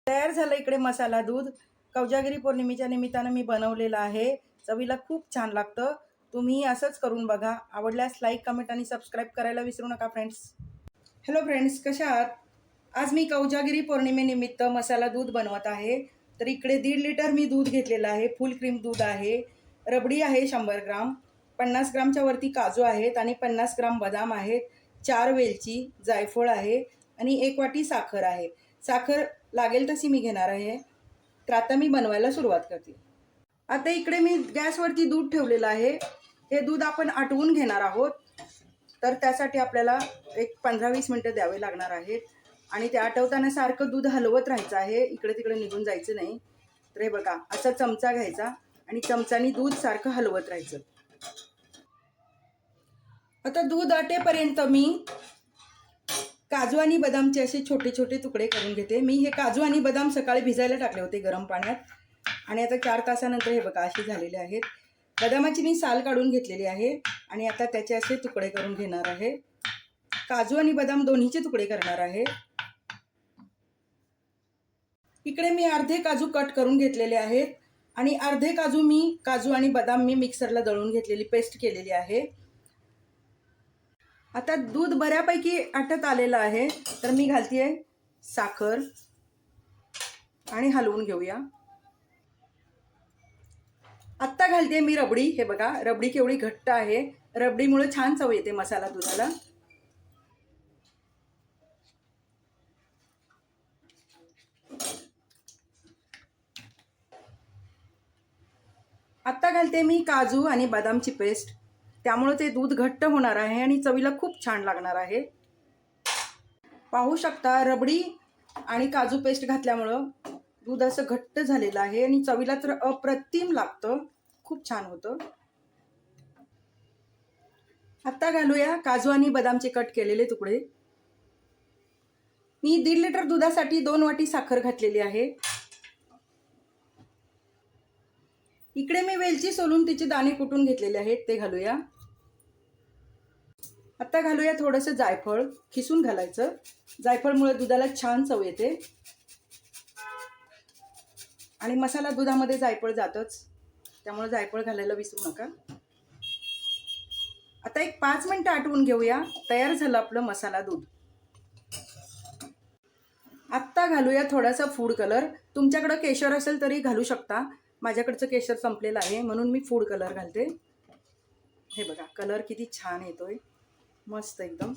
तयार झालं इकडे मसाला दूध. कोजागिरी पौर्णिमेच्या निमित्तानं मी बनवलेलं आहे. चवीला खूप छान लागतं. तुम्ही असंच करून बघा. आवडल्यास लाईक, कमेंट आणि सबस्क्राईब करायला विसरू नका फ्रेंड्स. हॅलो फ्रेंड्स, कशा आहात? आज मी कोजागिरी पौर्णिमेनिमित्त मसाला दूध बनवत आहे. तर इकडे 1.5 लिटर मी दूध घेतलेलं आहे. फुल क्रीम दूध आहे. रबडी आहे 100 ग्राम. 50 ग्रामच्या वरती काजू आहेत आणि 50 ग्राम बदाम आहेत. 4 वेलची, जायफळ आहे आणि 1 वाटी साखर आहे. साखर लागेल तशी मी घेणार आहे. तर आता मी बनवायला सुरुवात करते. आता इकडे मी गॅसवरती दूध ठेवलेलं आहे. हे दूध आपण आटवून घेणार आहोत. तर त्यासाठी आपल्याला एक 15-20 मिनटं द्यावे लागणार आहेत. आणि ते आटवताना सारखं दूध हलवत राहायचं आहे. इकडे तिकडे निघून जायचं नाही. तर हे बघा, असा चमचा घ्यायचा आणि चमचानी दूध सारखं हलवत राहायचं. आता दूध आटेपर्यंत मी काजू आणि बदामचे असे छोटे छोटे तुकडे करून घेते. मी हे काजू आणि बदाम सकाळी भिजायला टाकले होते गरम पाण्यात आणि आता 4 तासानंतर हे बघा असे झालेले आहेत. बदामाची मी साल काढून घेतलेली आहे आणि आता त्याचे असे तुकडे करून घेणार आहे. काजू आणि बदाम दोन्हीचे तुकडे करणार आहे. इकडे मी अर्धे काजू कट करून घेतलेले आहेत आणि अर्धे काजू आणि बदाम मी मिक्सरला दळून घेतलेली पेस्ट केलेली आहे. आता दूध बऱ्यापैकी आटत आलेलं आहे. तर मी घालतेय साखर आणि हलवून घेऊया. आत्ता घालते मी रबडी. हे बघा रबडी केवढी घट्ट आहे. रबडीमुळे छान चव येते मसाला दुधाला. आत्ता घालते मी काजू आणि बदामची पेस्ट. त्यामुळे ते दूध घट्ट होणार आहे आणि चवीला खूप छान लागणार आहे. पाहू शकता रबडी आणि काजू पेस्ट घातल्यामुळं दूध असं घट्ट झालेलं आहे आणि चवीला तर अप्रतिम लागतं. खूप छान होतं. आता घालूया काजू आणि बदामचे कट केलेले तुकडे. मी 1.5 लिटर दुधासाठी 2 वाटी साखर घातलेली आहे. इकडे मी वेलची सोलून तिचे दाणे कुटून घेतलेले आहेत, ते घालूया. आता घालूया थोडंसं जायफळ. खिसून घालायचं. जायफळमुळे दुधाला छान चव येते आणि मसाला दुधामध्ये जायफळ जातच, त्यामुळे जायफळ घालायला विसरू नका. आता एक 5 मिनिटं आटवून घेऊया. तयार झालं आपलं मसाला दूध. आत्ता घालूया थोडासा फूड कलर. तुमच्याकडं केशर असेल तरी घालू शकता. माझ्याकडचं केशर संपलेलं आहे म्हणून मी फूड कलर घालते. हे बघा कलर किती छान येतोय, मस्त एकदम.